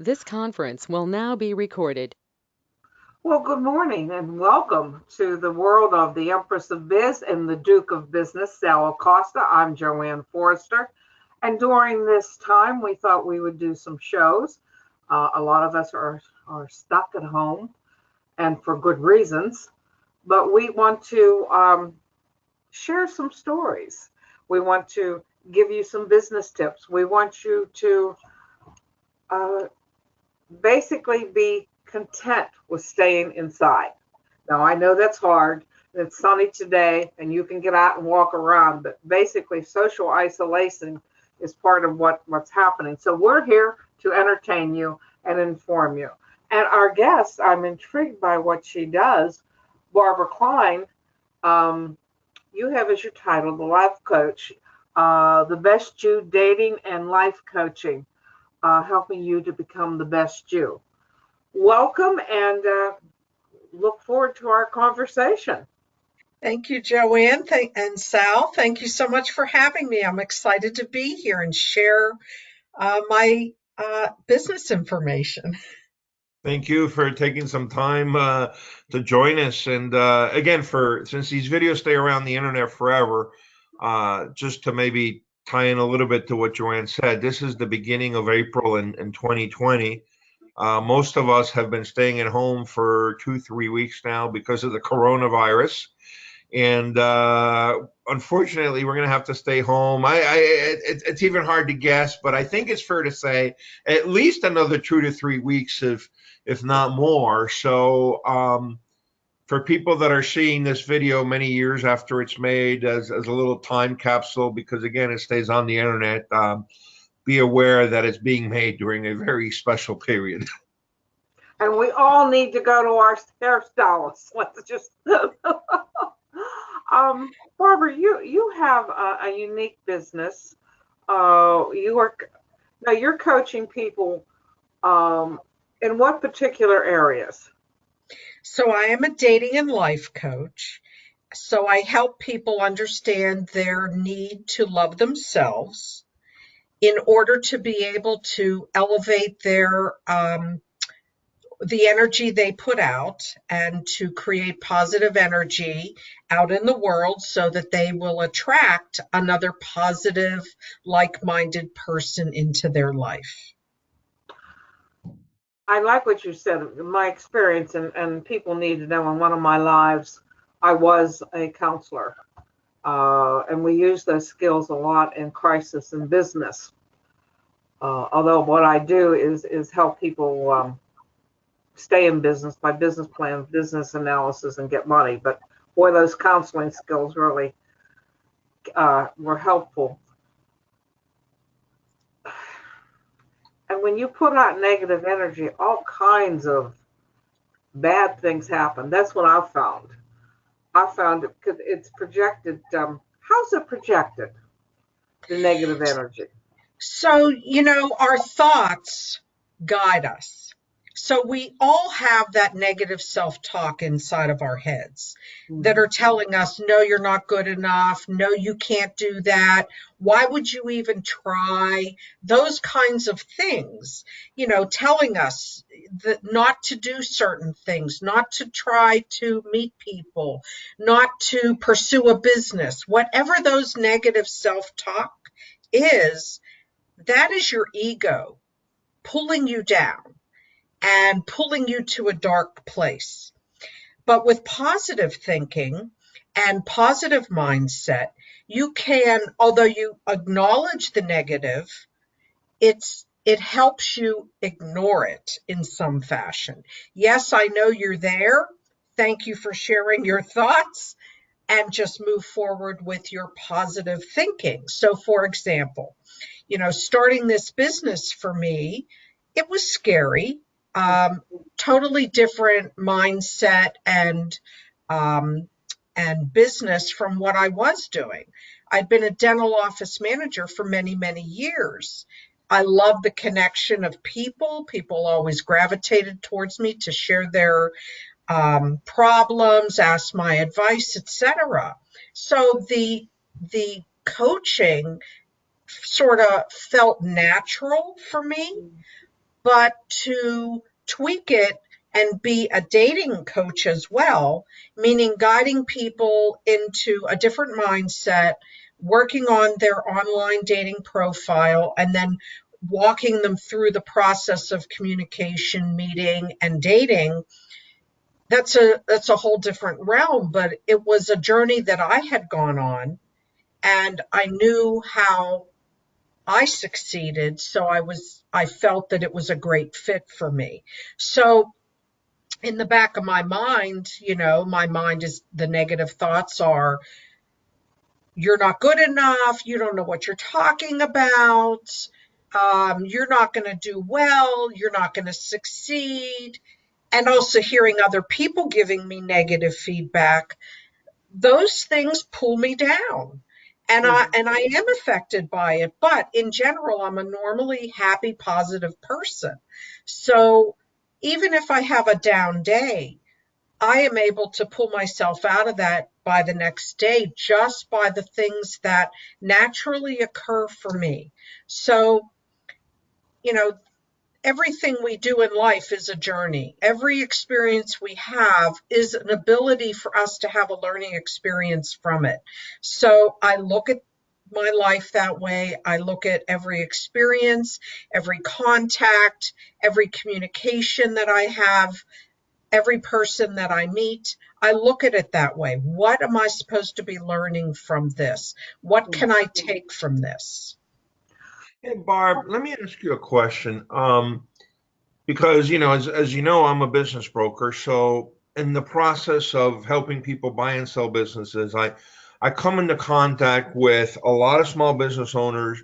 This conference will now be recorded. Well, good morning and welcome to the world of the Empress of Biz and the Duke of Business, Sal Acosta. I'm JoAnn Forrester. And during this time, we thought we would do some shows. A lot of us are stuck at home and for good reasons, but we want to share some stories. We want to give you some business tips. We want you to uh, basically be content with staying inside. Now, I know that's hard. It's sunny today and you can get out and walk around, but basically, social isolation is part of what's happening. So, we're here to entertain you and inform you. And our guest, I'm intrigued by what she does. Barbara Klein, um, you have as your title the life coach, the best you dating and life coaching, helping you to become the best you. Welcome and look forward to our conversation. Thank you, JoAnn and Sal. Thank you so much for having me. I'm excited to be here and share my business information. Thank you for taking some time to join us. And again, since these videos stay around the internet forever, just to maybe tie in a little bit to what JoAnn said, this is the beginning of April in 2020. Most of us have been staying at home for 2-3 weeks now because of the coronavirus. And unfortunately, we're going to have to stay home. It's even hard to guess, but I think it's fair to say at least another 2 to 3 weeks, if not more. So for people that are seeing this video many years after it's made as a little time capsule, because again, it stays on the internet, be aware that it's being made during a very special period. And we all need to go to our hairstylists. Let's just Barbara, you have a unique business. You are now you're coaching people in what particular areas? So I am a dating and life coach. So I help people understand their need to love themselves in order to be able to elevate their the energy they put out and to create positive energy out in the world so that they will attract another positive, like-minded person into their life. I like what you said. My experience, and people need to know in one of my lives, I was a counselor. And we use those skills a lot in crisis and business. Although what I do is help people stay in business by business plan, business analysis, and get money. But boy, those counseling skills really were helpful. And when you put out negative energy, all kinds of bad things happen. That's what I found. I found it because it's projected. How's it projected? The negative energy. So, our thoughts guide us. So we all have that negative self-talk inside of our heads that are telling us, no, you're not good enough. No, you can't do that. Why would you even try? Those kinds of things, telling us that not to do certain things, not to try to meet people, not to pursue a business, whatever those negative self-talk is, that is your ego pulling you down and pulling you to a dark place. But with positive thinking and positive mindset, you can, although you acknowledge the negative, it helps you ignore it in some fashion. Yes, I know you're there. Thank you for sharing your thoughts, and just move forward with your positive thinking. So, for example, starting this business for me, it was scary, totally different mindset and business from what I was doing. I'd been a dental office manager for many, many years. I love the connection of people. People always gravitated towards me to share their problems, ask my advice, etc. So the coaching sort of felt natural for me, but to tweak it and be a dating coach as well, meaning guiding people into a different mindset, working on their online dating profile, and then walking them through the process of communication, meeting, and dating. That's a whole different realm, but it was a journey that I had gone on, and I knew how I succeeded, so I felt that it was a great fit for me. So in the back of my mind, my mind is the negative thoughts are, you're not good enough, you don't know what you're talking about, you're not going to do well, you're not going to succeed. And also hearing other people giving me negative feedback, those things pull me down. And I am affected by it, but in general, I'm a normally happy, positive person. So even if I have a down day, I am able to pull myself out of that by the next day just by the things that naturally occur for me. So, you know, everything we do in life is a journey. Every experience we have is an ability for us to have a learning experience from it. So I look at my life that way. I look at every experience, every contact, every communication that I have, every person that I meet. I look at it that way. What am I supposed to be learning from this? What can I take from this? Hey, Barb, let me ask you a question. Because, as you know, I'm a business broker. So in the process of helping people buy and sell businesses, I come into contact with a lot of small business owners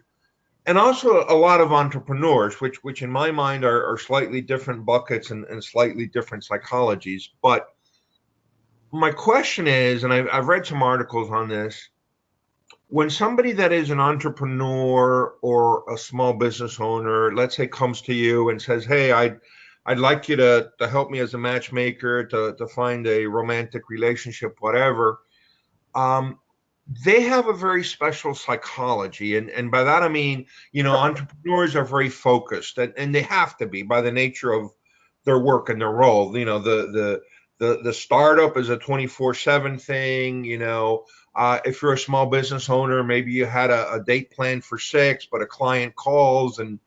and also a lot of entrepreneurs, which in my mind are slightly different buckets and slightly different psychologies. But my question is, and I've read some articles on this, when somebody that is an entrepreneur or a small business owner, let's say, comes to you and says, "Hey, I'd like you to help me as a matchmaker to find a romantic relationship, whatever." Um, they have a very special psychology, and by that I mean, entrepreneurs are very focused, and they have to be by the nature of their work and their role. The startup is a 24/7 thing. If you're a small business owner, maybe you had a date planned for 6, but a client calls, and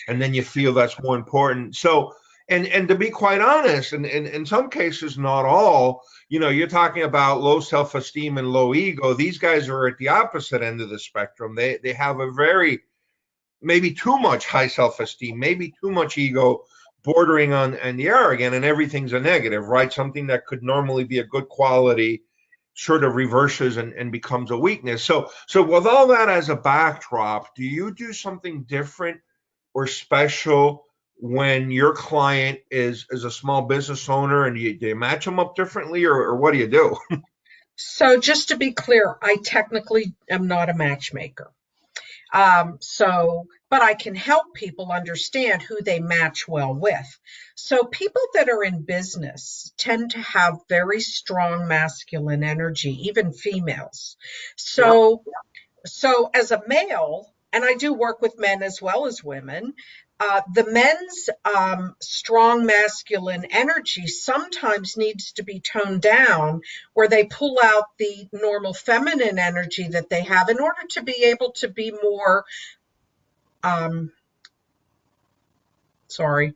then you feel that's more important. So, and to be quite honest, and in some cases, not all, you're talking about low self-esteem and low ego. These guys are at the opposite end of the spectrum. They have a very, maybe too much high self-esteem, maybe too much ego, bordering on and the arrogant, and everything's a negative, right? Something that could normally be a good quality sort of reverses and becomes a weakness. So with all that as a backdrop, do you do something different or special when your client is a small business owner, and do you match them up differently, or what do you do? So just to be clear, I technically am not a matchmaker. But I can help people understand who they match well with. So people that are in business tend to have very strong masculine energy, even females. Yep. So as a male, and I do work with men as well as women, the men's strong masculine energy sometimes needs to be toned down, where they pull out the normal feminine energy that they have in order to be able to be more, sorry,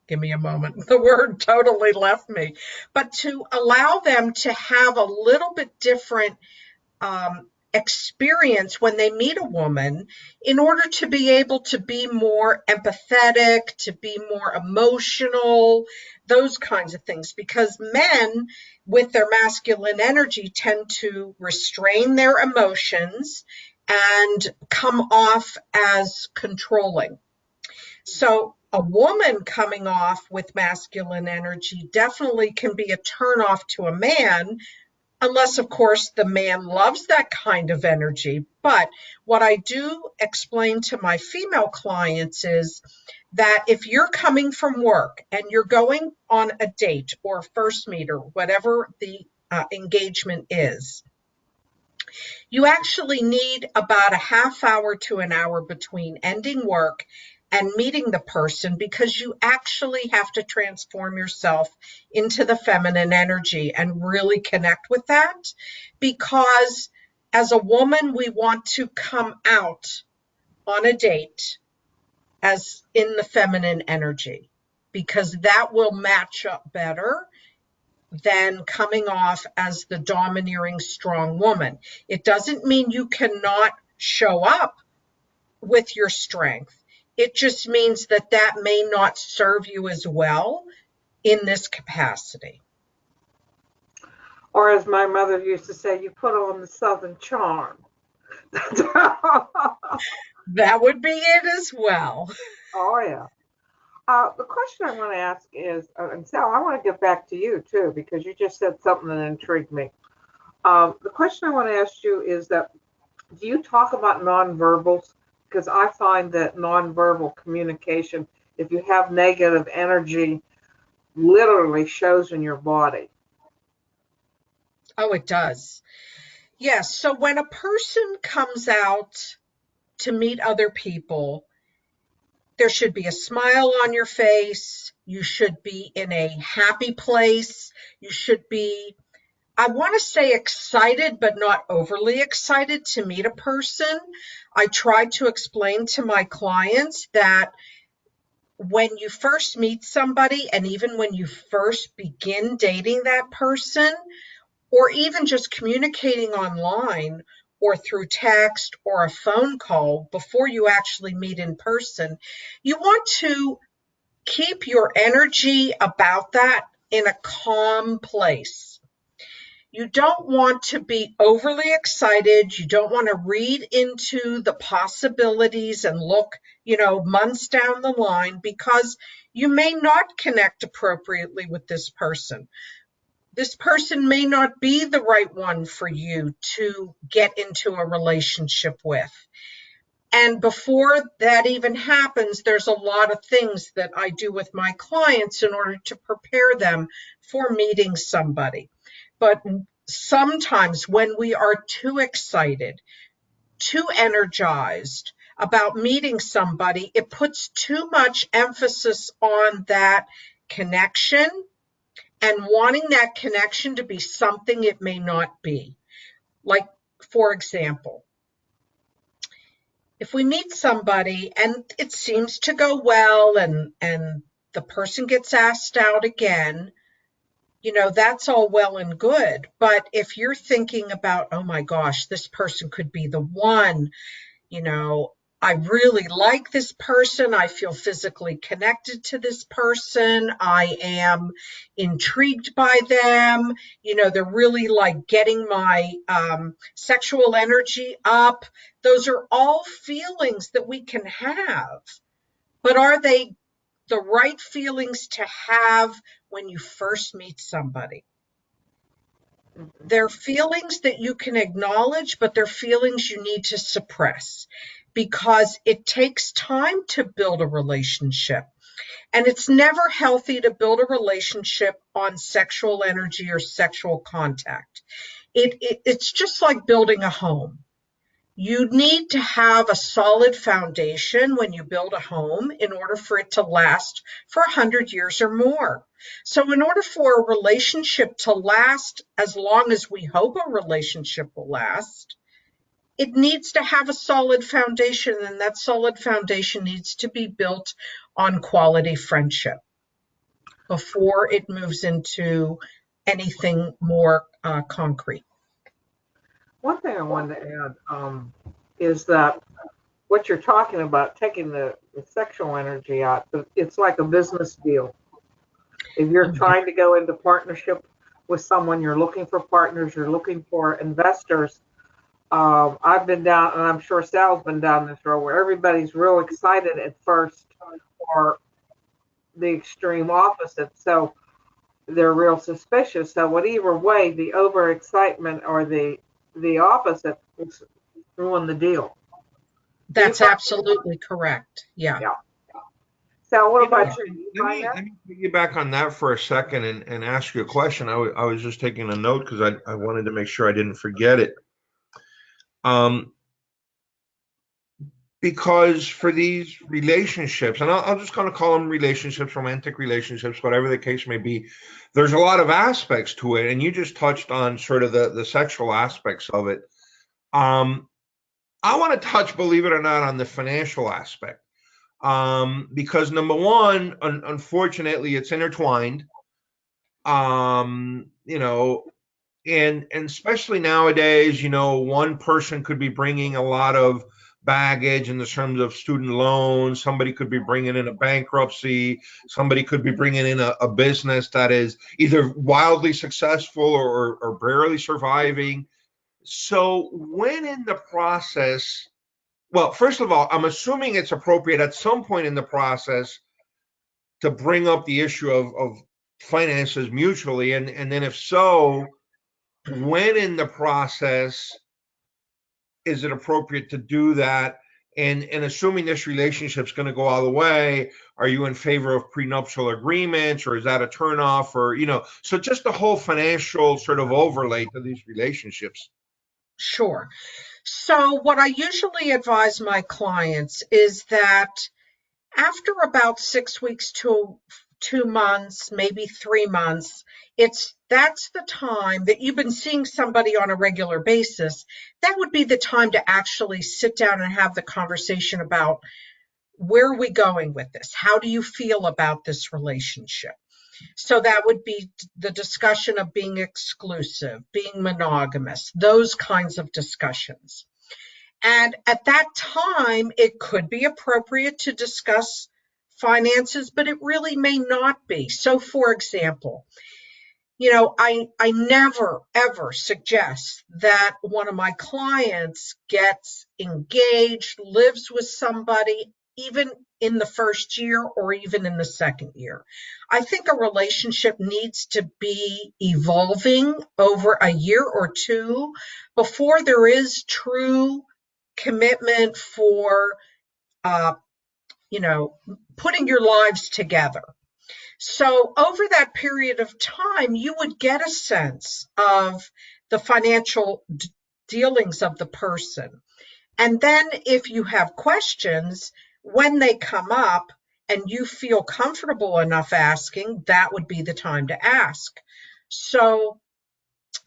give me a moment. The word totally left me. But to allow them to have a little bit different experience when they meet a woman, in order to be able to be more empathetic, to be more emotional, those kinds of things. Because men with their masculine energy tend to restrain their emotions and come off as controlling. So a woman coming off with masculine energy definitely can be a turnoff to a man, unless, of course, the man loves that kind of energy. But what I do explain to my female clients is that if you're coming from work and you're going on a date or a first meet or whatever the engagement is, you actually need about a half hour to an hour between ending work and meeting the person, because you actually have to transform yourself into the feminine energy and really connect with that. Because as a woman, we want to come out on a date as in the feminine energy, because that will match up better than coming off as the domineering, strong woman. It doesn't mean you cannot show up with your strength. It just means that that may not serve you as well in this capacity. Or as my mother used to say, you put on the Southern charm. That would be it as well. Oh, yeah. The question I want to ask is, and Sal, I want to get back to you too, because you just said something that intrigued me. The question I want to ask you is that, do you talk about nonverbals? Because I find that nonverbal communication, if you have negative energy, literally shows in your body. Oh, it does. Yes. So when a person comes out to meet other people, there should be a smile on your face. You should be in a happy place. You should be, I want to say, excited, but not overly excited to meet a person. I try to explain to my clients that when you first meet somebody, and even when you first begin dating that person, or even just communicating online or through text or a phone call before you actually meet in person, you want to keep your energy about that in a calm place. You don't want to be overly excited. You don't want to read into the possibilities and look, months down the line, because you may not connect appropriately with this person. This person may not be the right one for you to get into a relationship with. And before that even happens, there's a lot of things that I do with my clients in order to prepare them for meeting somebody. But sometimes when we are too excited, too energized about meeting somebody, it puts too much emphasis on that connection and wanting that connection to be something it may not be. Like, for example, if we meet somebody and it seems to go well, and the person gets asked out again, that's all well and good. But if you're thinking about, oh my gosh, this person could be the one, I really like this person. I feel physically connected to this person. I am intrigued by them. They're really like getting my sexual energy up. Those are all feelings that we can have. But are they the right feelings to have when you first meet somebody? They're feelings that you can acknowledge, but they're feelings you need to suppress, because it takes time to build a relationship. And it's never healthy to build a relationship on sexual energy or sexual contact. It's just like building a home. You need to have a solid foundation when you build a home in order for it to last for 100 years or more. So in order for a relationship to last as long as we hope a relationship will last, it needs to have a solid foundation, and that solid foundation needs to be built on quality friendship before it moves into anything more concrete. One thing I wanted to add is that what you're talking about, taking the sexual energy out, it's like a business deal. If you're trying to go into partnership with someone, you're looking for partners, you're looking for investors. I've been down, and I'm sure Sal's been down this road, where everybody's real excited at first, or the extreme opposite. So they're real suspicious. So whatever way, the overexcitement or the opposite will ruin the deal. That's absolutely correct. Yeah. So what about Let you? me piggyback on that for a second and ask you a question. I was just taking a note because I wanted to make sure I didn't forget it. because for these relationships, and I'll just kind of call them relationships, romantic relationships, whatever the case may be, there's a lot of aspects to it. And you just touched on sort of the sexual aspects of it. I want to touch, believe it or not, on the financial aspect. Because number one, unfortunately, it's intertwined. You know, and especially nowadays, one person could be bringing a lot of baggage in the terms of student loans. Somebody could be bringing in a bankruptcy. Somebody could be bringing in a business that is either wildly successful or barely surviving. So when in the process, well, first of all, I'm assuming it's appropriate at some point in the process to bring up the issue of finances mutually. And then if so, when in the process is it appropriate to do that? And assuming this relationship's going to go all the way, are you in favor of prenuptial agreements, or is that a turnoff? Or, so just the whole financial sort of overlay to these relationships. Sure. So what I usually advise my clients is that after about 6 weeks to 2 months, maybe 3 months, that's the time that you've been seeing somebody on a regular basis. That would be the time to actually sit down and have the conversation about, where are we going with this? How do you feel about this relationship? So that would be the discussion of being exclusive, being monogamous, those kinds of discussions. And at that time, it could be appropriate to discuss finances, but it really may not be. So, for example, I never, ever suggest that one of my clients gets engaged, lives with somebody, even in the first year or even in the second year. I think a relationship needs to be evolving over a year or two before there is true commitment for, putting your lives together. So over that period of time, you would get a sense of the financial dealings of the person. And then if you have questions, when they come up and you feel comfortable enough asking, that would be the time to ask. So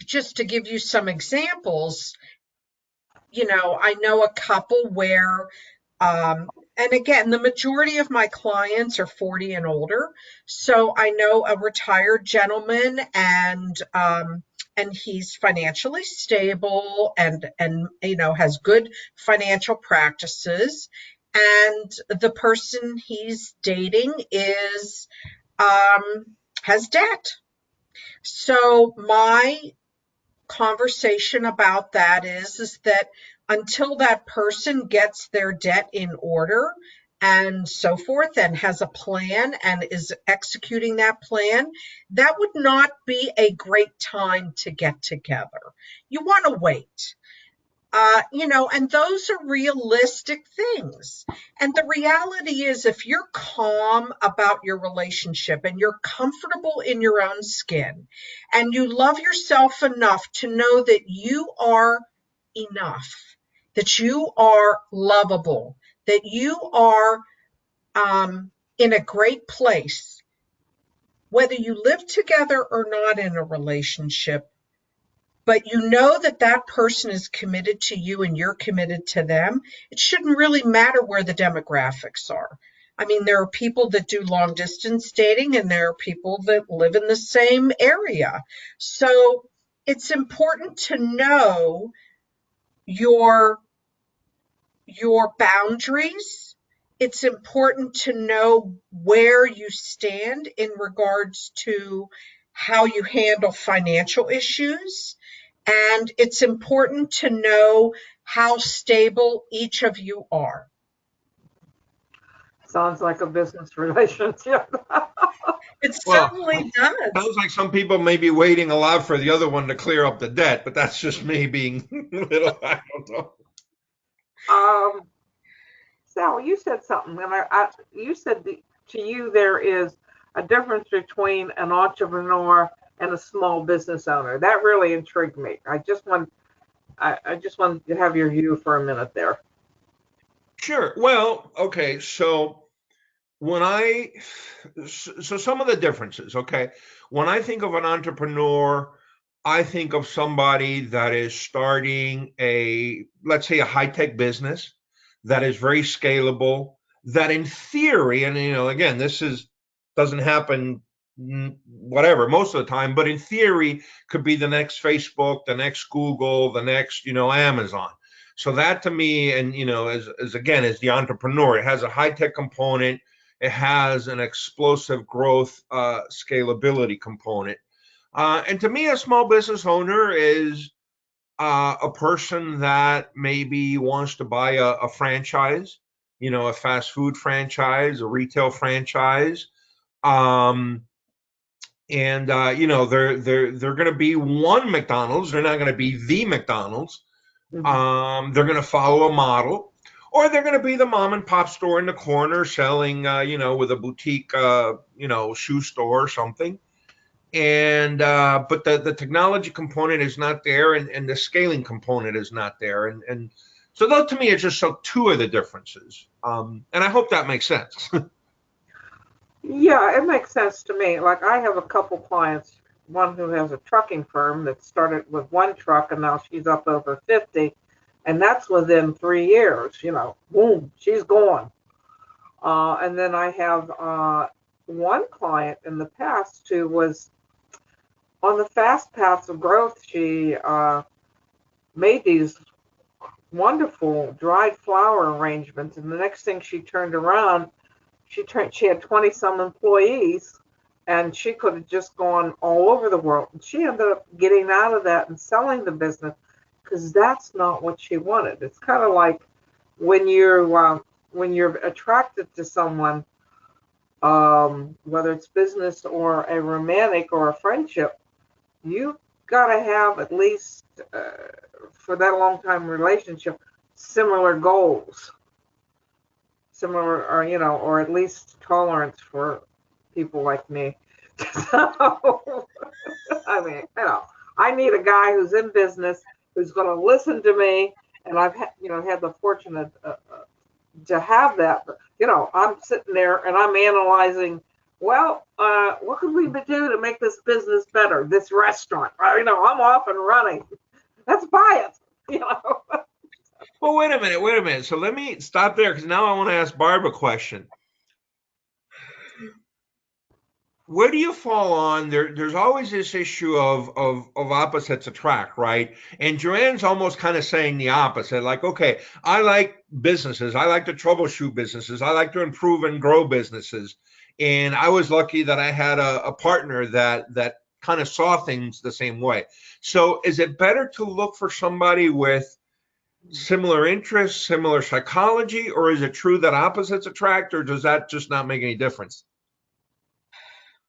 just to give you some examples, I know a couple where, and again, the majority of my clients are 40 and older. So I know a retired gentleman, and he's financially stable and has good financial practices. And the person he's dating has debt. So my conversation about that is that until that person gets their debt in order and so forth, and has a plan and is executing that plan, that would not be a great time to get together. You want to wait. And those are realistic things. And the reality is, if you're calm about your relationship and you're comfortable in your own skin and you love yourself enough to know that you are enough, that you are lovable, that you are in a great place, whether you live together or not in a relationship, but you know that that person is committed to you and you're committed to them, it shouldn't really matter where the demographics are. I mean, there are people that do long distance dating and there are people that live in the same area. So it's important to know your boundaries. It's important to know where you stand in regards to how you handle financial issues. And it's important to know how stable each of you are. Sounds like a business relationship. It Well, certainly does. sounds like some people may be waiting a lot for the other one to clear up the debt, but that's just me being little, I don't know. Sal, you said something, and you said to you there is a difference between an entrepreneur and a small business owner. That really intrigued me. I just wanted to have your view for a minute there. Sure. Well, okay. So when so some of the differences, okay. When I think of an entrepreneur, I think of somebody that is starting let's say a high-tech business that is very scalable, that in theory, and again, doesn't happen whatever most of the time, but in theory could be the next Facebook, the next Google, the next, Amazon. So that to me, and as again, as the entrepreneur, it has a high-tech component, it has an explosive growth scalability component. And to me, a small business owner is a person that maybe wants to buy a franchise, a fast food franchise, a retail franchise. Um, and they're going to be one McDonald's. They're not going to be the McDonald's. They're going to follow a model, or they're going to be the mom and pop store in the corner selling, with a boutique, shoe store or something. And but the technology component is not there, and the scaling component is not there. And so those to me are just two of the differences. And I hope that makes sense. Yeah, it makes sense to me. Like I have a couple clients, one who has a trucking firm that started with one truck and now she's up over 50, and that's within 3 years, boom, she's gone. And then I have one client in the past who was on the fast path of growth. She made these wonderful dried flower arrangements, and the next thing she turned around, she had 20 some employees, and she could have just gone all over the world. And she ended up getting out of that and selling the business because that's not what she wanted. It's kind of like when you're attracted to someone, whether it's business or a romantic or a friendship, you got to have at least for that long time relationship similar goals, similar, or at least tolerance for people like me. So, I mean, I need a guy who's in business, who's going to listen to me, and I've had the fortune to have that. But, I'm sitting there and I'm analyzing. Well, what could we do to make this business better? This restaurant, I'm off and running. Let's buy it. Well, wait a minute. So let me stop there because now I want to ask Barbara a question. Where do you fall on there's always this issue of opposites attract, right? And JoAnn's almost kind of saying the opposite, like, okay, I like businesses, I like to troubleshoot businesses, I like to improve and grow businesses. And I was lucky that I had a partner that kind of saw things the same way. So is it better to look for somebody with similar interests, similar psychology, or is it true that opposites attract, or does that just not make any difference?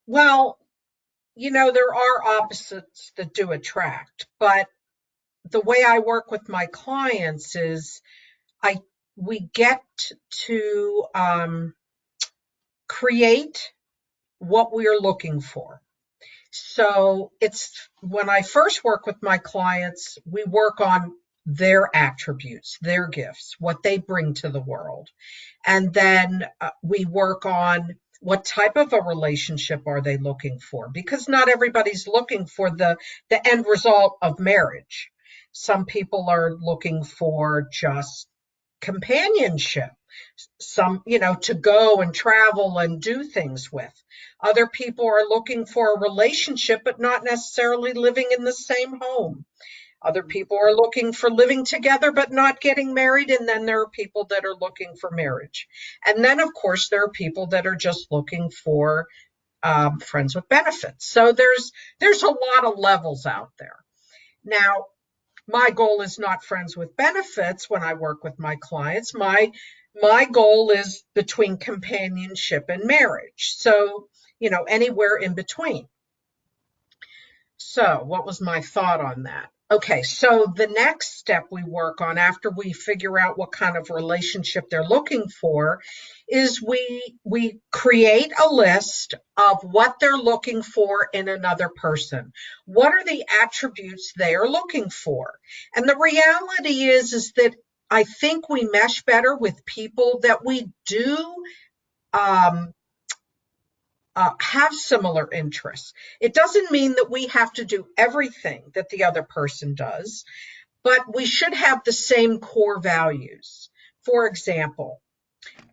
Well, there are opposites that do attract, but the way I work with my clients is we get to create what we are looking for. So it's when I first work with my clients, we work on their attributes, their gifts, what they bring to the world. And then we work on what type of a relationship are they looking for? Because not everybody's looking for the end result of marriage. Some people are looking for just companionship, some, to go and travel and do things with. Other people are looking for a relationship, but not necessarily living in the same home. Other people are looking for living together, but not getting married. And then there are people that are looking for marriage. And then, of course, there are people that are just looking for friends with benefits. So there's a lot of levels out there. Now, my goal is not friends with benefits when I work with my clients. My goal is between companionship and marriage. So, anywhere in between. So, what was my thought on that? Okay, so the next step we work on after we figure out what kind of relationship they're looking for is we create a list of what they're looking for in another person. What are the attributes they are looking for? And the reality is that I think we mesh better with people that we do have similar interests. It doesn't mean that we have to do everything that the other person does, but we should have the same core values. For example,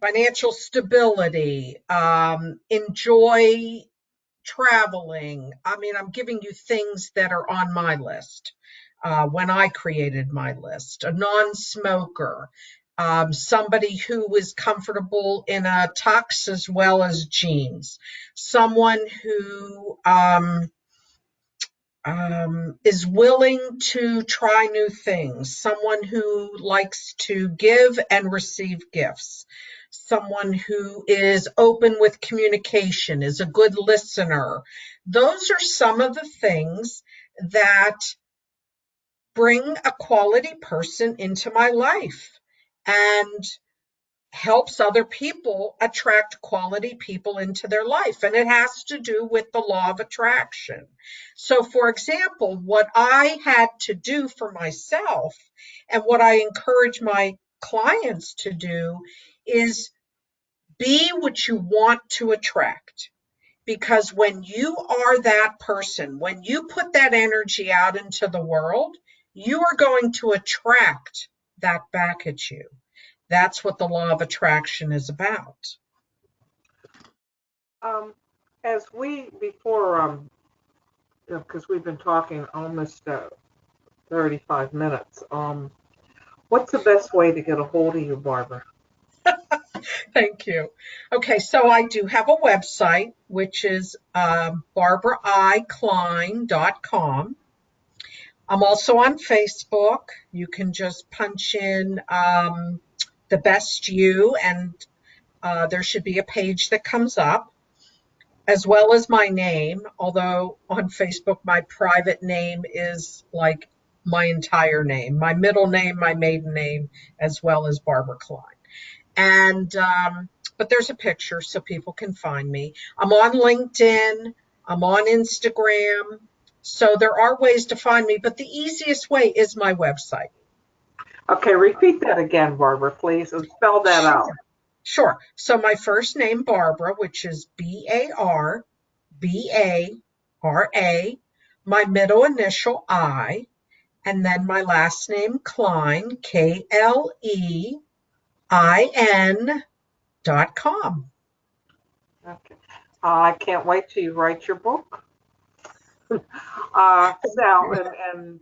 financial stability, enjoy traveling. I mean, I'm giving you things that are on my list when I created my list. A non-smoker, somebody who is comfortable in a tux as well as jeans, someone who is willing to try new things, someone who likes to give and receive gifts, someone who is open with communication, is a good listener. Those are some of the things that bring a quality person into my life and helps other people attract quality people into their life. And it has to do with the law of attraction. So, for example, what I had to do for myself and what I encourage my clients to do is be what you want to attract. Because when you are that person, when you put that energy out into the world, you are going to attract that back at you. That's what the law of attraction is about. As we before, because we've been talking almost 35 minutes. What's the best way to get a hold of you, Barbara? Thank you. Okay, so I do have a website, which is barbaraklein.com. I'm also on Facebook. You can just punch in the best you, and there should be a page that comes up, as well as my name, although on Facebook, my private name is like my entire name, my middle name, my maiden name, as well as Barbara Klein. And, but there's a picture so people can find me. I'm on LinkedIn. I'm on Instagram. So there are ways to find me, but the easiest way is my website. Okay, repeat that again, Barbara, please, and spell that out. Sure. So my first name, Barbara, which is Barbara, my middle initial I, and then my last name, Klein, KLEIN.com. Okay. I can't wait till you write your book. Sal, and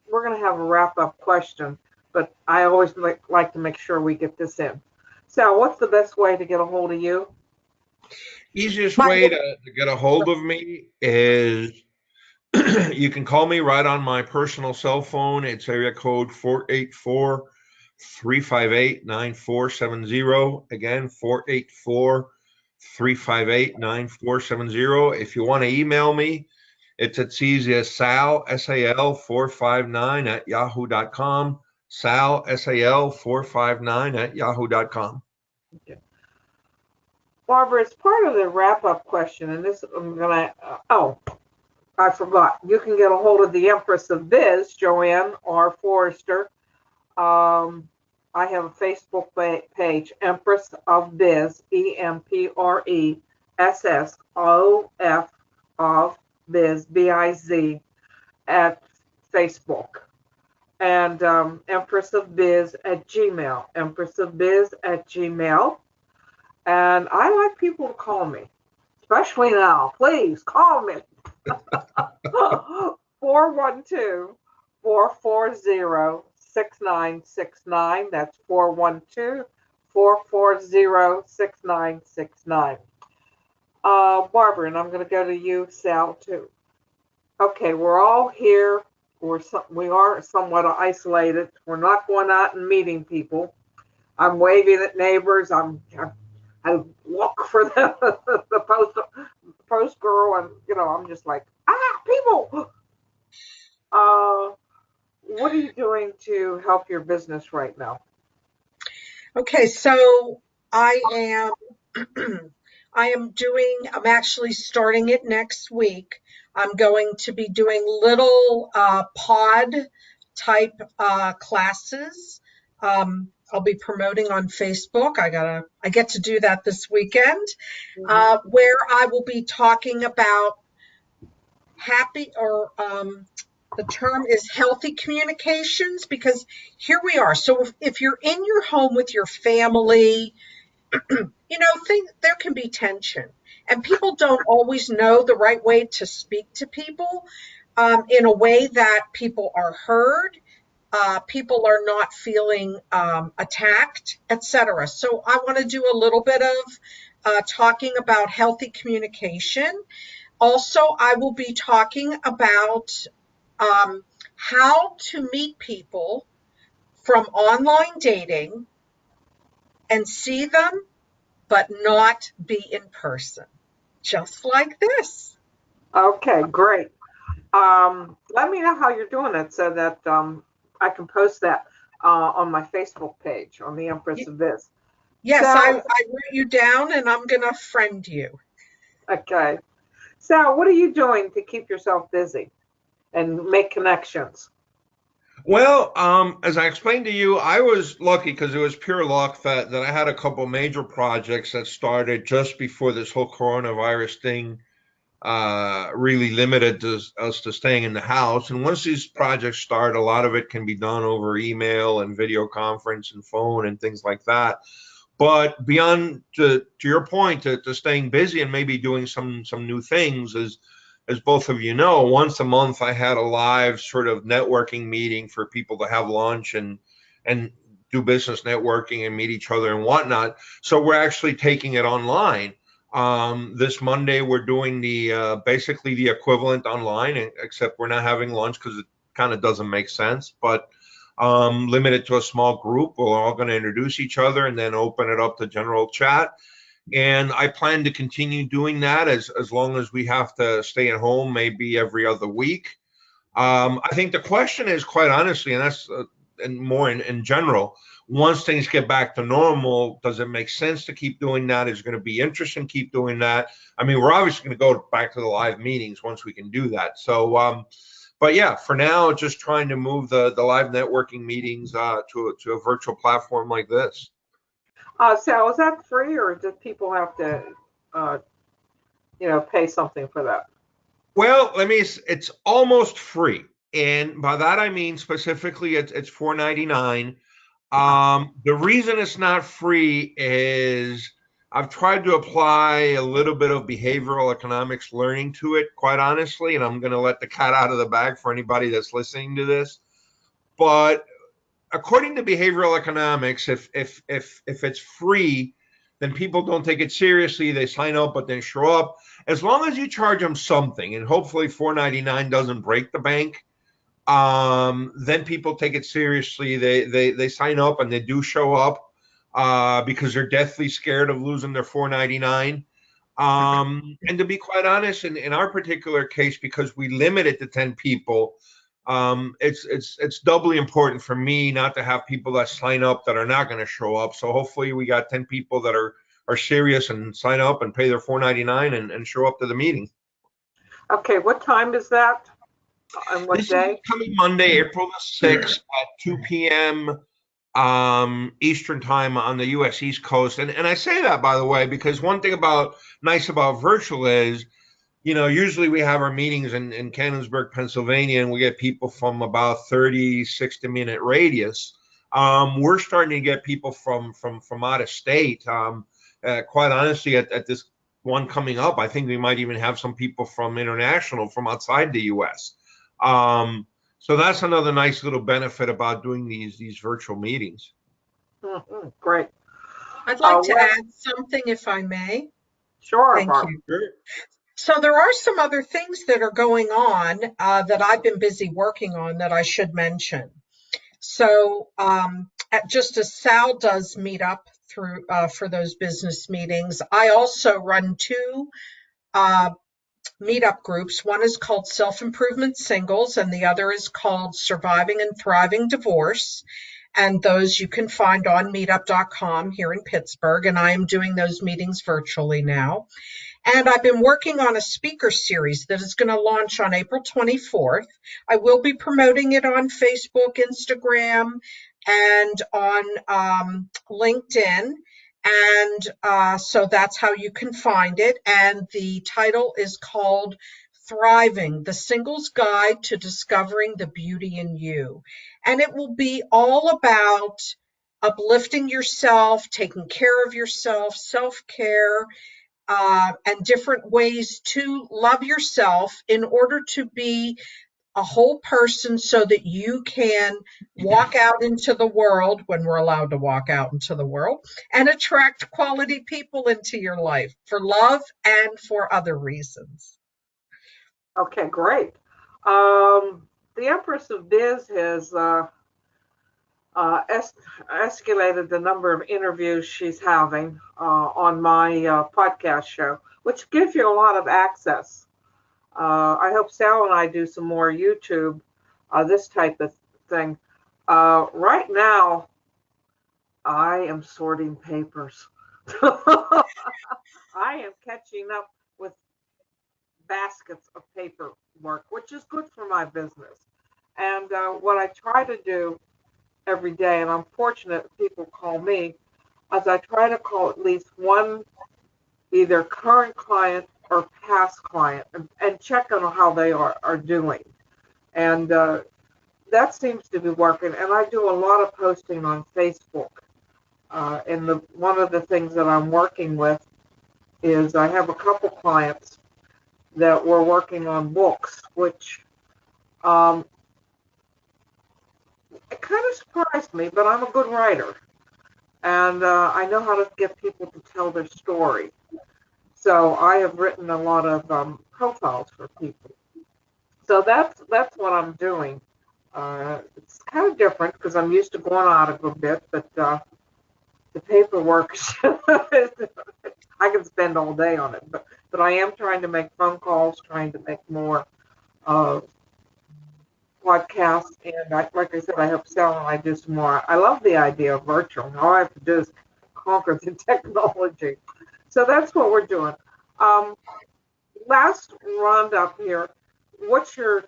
we're going to have a wrap-up question, but I always like to make sure we get this in. Sal, what's the best way to get a hold of you? Easiest way to get a hold of me is you can call me right on my personal cell phone. It's area code 484-358-9470. Again, 484-358-9470. If you want to email me, it's as easy as Sal, SAL 459 at yahoo.com. Sal, SAL 459 at yahoo.com. Okay. Barbara, as part of the wrap-up question, and this I'm going to, I forgot. You can get a hold of the Empress of Biz, JoAnn R. Forrester. I have a Facebook page, Empress of Biz, EMPRESSOF of Biz, BIZ, at Facebook. And Empress of Biz at Gmail, Empress of Biz at Gmail. And I like people to call me, especially now. Please call me. 412-440-6969. That's 412-440-6969. Barbara, and I'm going to go to you, Sal, too. Okay, we're all here. We are somewhat isolated. We're not going out and meeting people. I'm waving at neighbors. I look for the post girl, and I'm just like, people. What are you doing to help your business right now? Okay, so I am I'm actually starting it next week. I'm going to be doing little pod type classes. I'll be promoting on Facebook. I get to do that this weekend, where I will be talking about the term is healthy communications, because here we are. So if you're in your home with your family, there can be tension, and people don't always know the right way to speak to people in a way that people are heard, people are not feeling attacked, etc. So I want to do a little bit of talking about healthy communication. Also, I will be talking about how to meet people from online dating and see them, but not be in person, just like this. Okay, great. Let me know how you're doing it so that I can post that on my Facebook page on the Empress of Biz. Yes, I Sal, wrote you down, and I'm going to friend you. okay. Sal, what are you doing to keep yourself busy and make connections? Well, as I explained to you, I was lucky because it was pure luck that I had a couple major projects that started just before this whole coronavirus thing really limited us to staying in the house. And once these projects start, a lot of it can be done over email and video conference and phone and things like that. But beyond to your point, to staying busy and maybe doing some new things, as both of you know, once a month I had a live sort of networking meeting for people to have lunch and do business networking and meet each other and whatnot. So we're actually taking it online. This Monday we're doing the basically the equivalent online, except we're not having lunch because it kind of doesn't make sense. But limited to a small group. We're all going to introduce each other and then open it up to general chat. And I plan to continue doing that as long as we have to stay at home, maybe every other week. I think the question is, quite honestly, and that's and more in general, once things get back to normal, does it make sense to keep doing that? Is it going to be interesting to keep doing that? I mean, we're obviously going to go back to the live meetings once we can do that. So, but yeah, for now, just trying to move the live networking meetings to a virtual platform like this. Sal, is that free or do people have to, uh, pay something for that? Well, it's almost free. And by that I mean specifically it's $4.99. The reason it's not free is I've tried to apply a little bit of behavioral economics learning to it, quite honestly, and I'm going to let the cat out of the bag for anybody that's listening to this. But according to behavioral economics, if it's free, then people don't take it seriously. They sign up, but then show up. As long as you charge them something, and hopefully $4.99 doesn't break the bank, then people take it seriously. They sign up and they do show up because they're deathly scared of losing their $4.99. And to be quite honest, in our particular case, because we limit it to 10 people, it's doubly important for me not to have people that sign up that are not going to show up. So hopefully we got 10 people that are serious and sign up and pay their $4.99 and show up to the meeting. Okay, what time is that? And what This day? is coming Monday, April the 6th at 2 p.m. Eastern time on the U.S. East Coast. And I say that, by the way, because one thing nice about virtual is, usually we have our meetings in Canonsburg, Pennsylvania, and we get people from about 30, 60-minute radius. We're starting to get people from out of state. Quite honestly, at this one coming up, I think we might even have some people from outside the U.S. So that's another nice little benefit about doing these virtual meetings. Great. I'd like to add something, if I may. Sure. Thank you. Sure. So there are some other things that are going on that I've been busy working on that I should mention. So just as Sal does meet up through for those business meetings, I also run two meetup groups. One is called Self-Improvement Singles, and the other is called Surviving and Thriving Divorce. And those you can find on meetup.com here in Pittsburgh. And I am doing those meetings virtually now. And I've been working on a speaker series that is going to launch on April 24th. I will be promoting it on Facebook, Instagram, and on LinkedIn. And so that's how you can find it. And the title is called Thriving, the Singles Guide to Discovering the Beauty in You. And it will be all about uplifting yourself, taking care of yourself, self-care, and different ways to love yourself in order to be a whole person so that you can walk out into the world when we're allowed to walk out into the world and attract quality people into your life for love and for other reasons. Okay, great. The Empress of Biz has escalated the number of interviews she's having on my podcast show, which gives you a lot of access. I hope Sal and I do some more YouTube, this type of thing. Right now, I am sorting papers. I am catching up with baskets of paperwork, which is good for my business. And what I try to do every day, and I'm fortunate people call me, as I try to call at least one either current client or past client and check on how they are doing. And that seems to be working. And I do a lot of posting on Facebook. And one of the things that I'm working with is I have a couple clients that were working on books, which it kind of surprised me, but I'm a good writer. And I know how to get people to tell their story. So I have written a lot of profiles for people. So that's what I'm doing. It's kind of different because I'm used to going out a good bit, but the paperwork, I can spend all day on it. But I am trying to make phone calls, trying to make more podcasts, and like I said, I hope Sal and I do some more. I love the idea of virtual. All I have to do is conquer the technology. So that's what we're doing. Last roundup here. What's your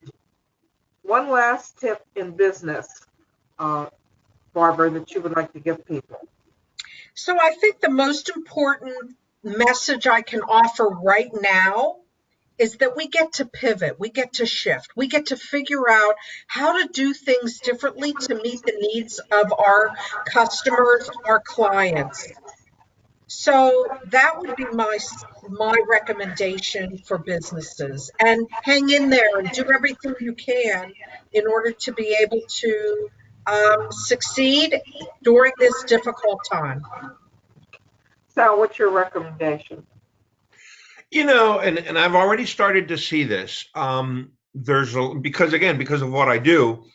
one last tip in business, Barbara, that you would like to give people? So I think the most important message I can offer right now is that we get to pivot, we get to shift, we get to figure out how to do things differently to meet the needs of our customers, our clients. So that would be my recommendation for businesses. And hang in there and do everything you can in order to be able to succeed during this difficult time. Sal, what's your recommendation? You know, and I've already started to see this. Because of what I do,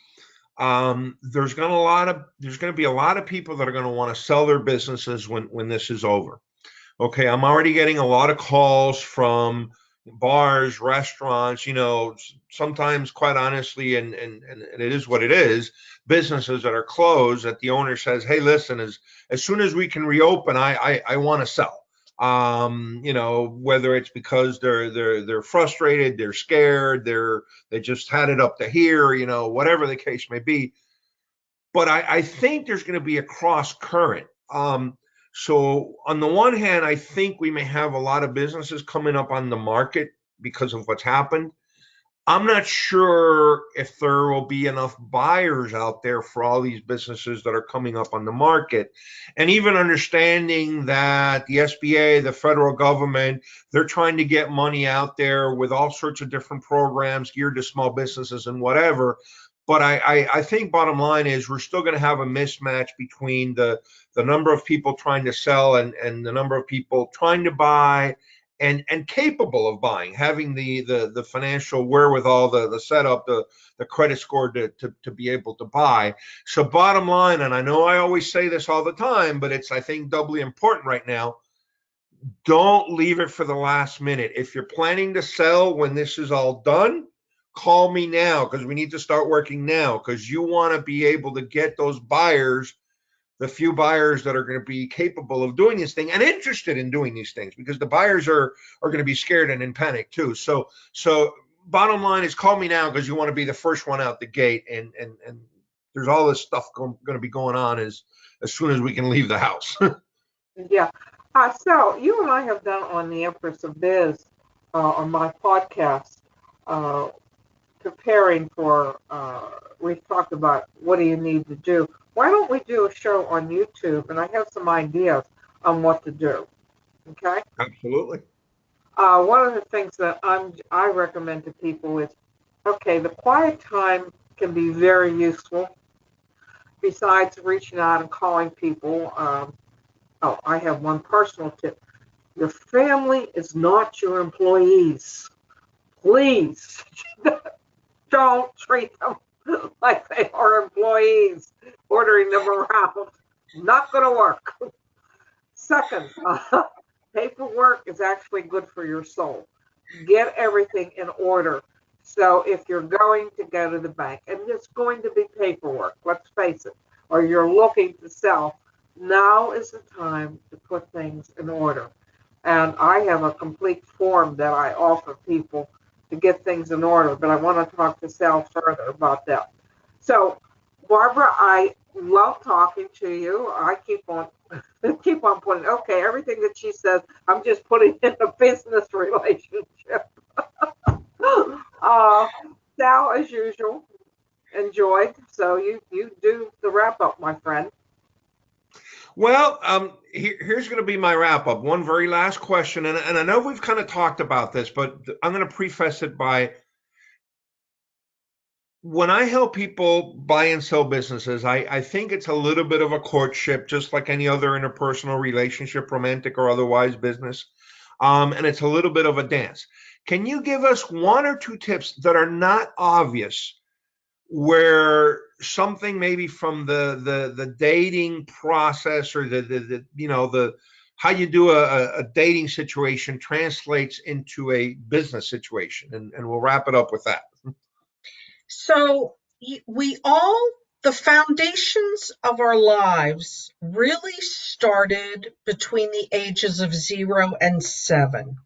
there's going to be a lot of people that are going to want to sell their businesses when this is over. Okay, I'm already getting a lot of calls from bars, restaurants, you know, sometimes quite honestly, and it is what it is, businesses that are closed that the owner says, hey, listen, as soon as we can reopen, I want to sell. You know, whether it's because they're frustrated, they're scared, they just had it up to here, you know, whatever the case may be. But I think there's going to be a cross current. So on the one hand, I think we may have a lot of businesses coming up on the market because of what's happened. I'm not sure if there will be enough buyers out there for all these businesses that are coming up on the market. And even understanding that the SBA, the federal government, they're trying to get money out there with all sorts of different programs geared to small businesses and whatever. But I think bottom line is we're still going to have a mismatch between the number of people trying to sell and the number of people trying to buy and capable of buying, having the financial wherewithal, the setup, the credit score to be able to buy. So bottom line, and I know I always say this all the time, but it's, I think, doubly important right now, don't leave it for the last minute. If you're planning to sell when this is all done, call me now because we need to start working now, because you want to be able to get those buyers, the few buyers that are going to be capable of doing this thing and interested in doing these things, because the buyers are going to be scared and in panic too. So bottom line is, call me now because you want to be the first one out the gate, and there's all this stuff going to be going on as soon as we can leave the house. Yeah. So you and I have done on the Empress of Biz, on my podcast, uh, preparing for, we've talked about what do you need to do. Why don't we do a show on YouTube? And I have some ideas on what to do. Okay. Absolutely. One of the things that I recommend to people is, okay, the quiet time can be very useful. Besides reaching out and calling people, oh, I have one personal tip. Your family is not your employees. Please don't treat them like they are employees, ordering them around. Not going to work. Second, paperwork is actually good for your soul. Get everything in order. So if you're going to go to the bank and it's going to be paperwork, let's face it, or you're looking to sell, now is the time to put things in order. And I have a complete form that I offer people to get things in order, but I want to talk to Sal further about that. So, Barbara, I love talking to you. I keep on putting, okay, everything that she says, I'm just putting in a business relationship. uh, Sal, as usual, enjoyed. So you do the wrap up, my friend. Well, here's going to be my wrap up. One very last question, and I know we've kind of talked about this, but I'm going to preface it by, when I help people buy and sell businesses, I think it's a little bit of a courtship, just like any other interpersonal relationship, romantic or otherwise, business. And it's a little bit of a dance. Can you give us one or two tips that are not obvious, where something maybe from the dating process, or the the how you do a dating situation translates into a business situation, and we'll wrap it up with that. So we all, the foundations of our lives really started between the ages of 0 and 7.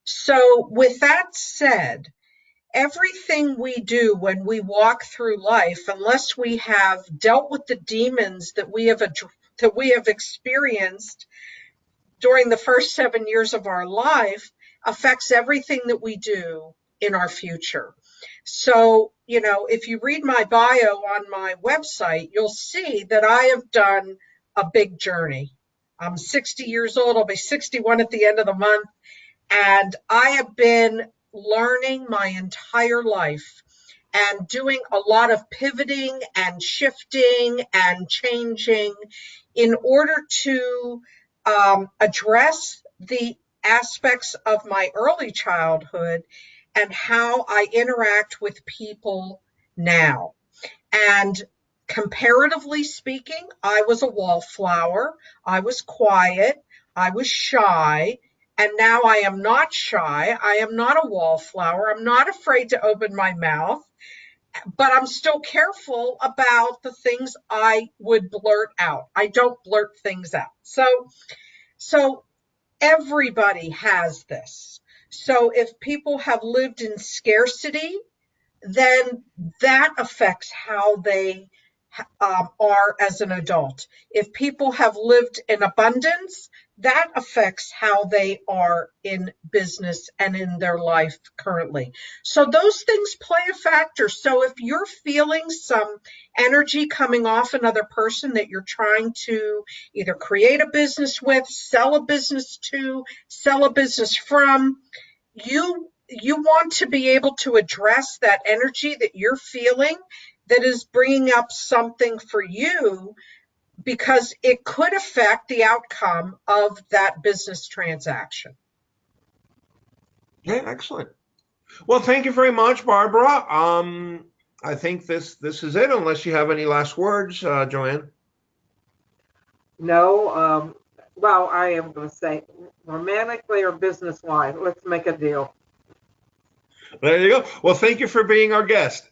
So with that said, everything we do when we walk through life, unless we have dealt with the demons that we have experienced during the first 7 years of our life, affects everything that we do in our future. So, if you read my bio on my website, you'll see that I have done a big journey. I'm 60 years old. I'll be 61 at the end of the month. And I have been learning my entire life and doing a lot of pivoting and shifting and changing in order to address the aspects of my early childhood and how I interact with people now. And comparatively speaking, I was a wallflower. I was quiet. I was shy. And now I am not shy. I am not a wallflower. I'm not afraid to open my mouth, but I'm still careful about the things I would blurt out. I don't blurt things out. So everybody has this. So if people have lived in scarcity, then that affects how they are as an adult. If people have lived in abundance, that affects how they are in business and in their life currently. So those things play a factor. So if you're feeling some energy coming off another person that you're trying to either create a business with, sell a business to, sell a business from, you want to be able to address that energy that you're feeling that is bringing up something for you, because it could affect the outcome of that business transaction. Yeah, excellent. Well, thank you very much, Barbara. I think this is it, unless you have any last words, JoAnn. No, well, I am going to say romantically or business wise, let's make a deal. There you go. Well, thank you for being our guest.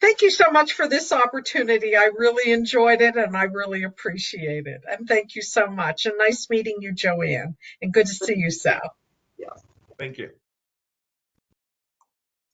Thank you so much for this opportunity. I really enjoyed it and I really appreciate it. And thank you so much. And nice meeting you, JoAnn. And good to see you, Sal. Yes. Thank you.